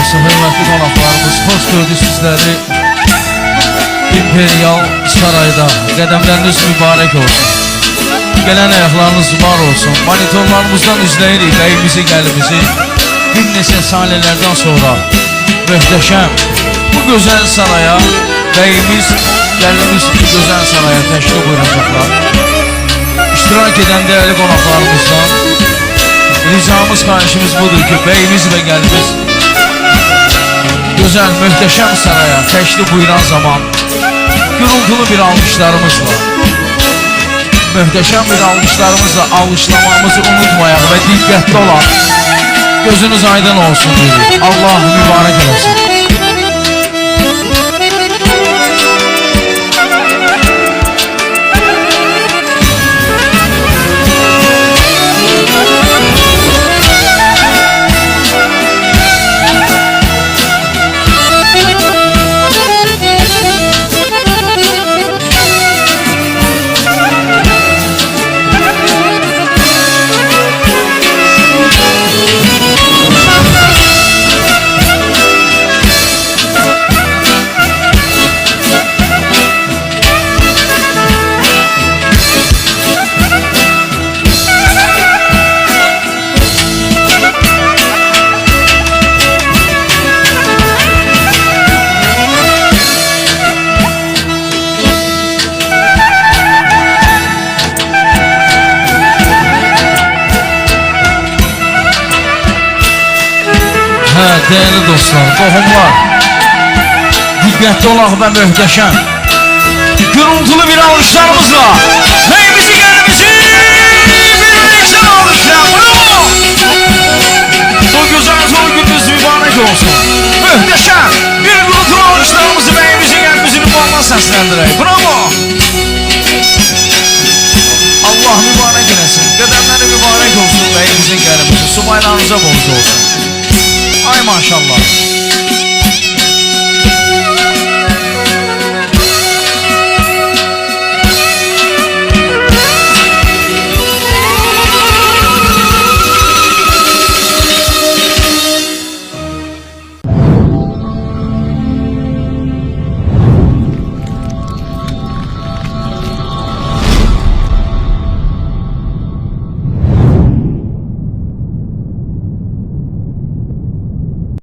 olsun hörmətli qonaqlarımız. Xoş gördük sizləri İmperial Sarayda. Qədəmləriniz mübarək olsun. Gələn ayaqlarınız var olsun. Monitorlarımızdan izləyirik bəyimizi, gəlimizi. Bir neçə saniyelərdən sonra möhtəşəm bu gözəl saraya bəyimiz, gəlimiz bu gözəl saraya təşrif buyuracaqlar. İştirak edən dəyərli qonaqlarımızdan ricamız, xahişimiz budur ki, bəyimiz və gəlimiz gözəl, möhtəşəm saraya təşrif buyuran zaman gürültülü bir almışlarımızla, möhtəşəm bir almışlarımızla alışlamamızı unutmayaq və diqqətli olaq. Gözünüz aydın olsun dedik. Allah mübarək eləsin. Değerli dostlar, qohumlar, diqqətli olaq və möhtəşəm gürültülü bir alışlarımızla bəyimizi, gəlimizi birlikdə alışlayalım. Bu güzel son gününüz mübarək olsun. Möhtəşəm bir gürültülü alışlarımızı bəyimizi, gəlimizi ünvanla səsləndirək. Bravo! Allah mübarək eləsin. Qədəmləri mübarək olsun bəyimizin, gəlimizin. Subaylarınıza borcu olsun. Ay maşallah.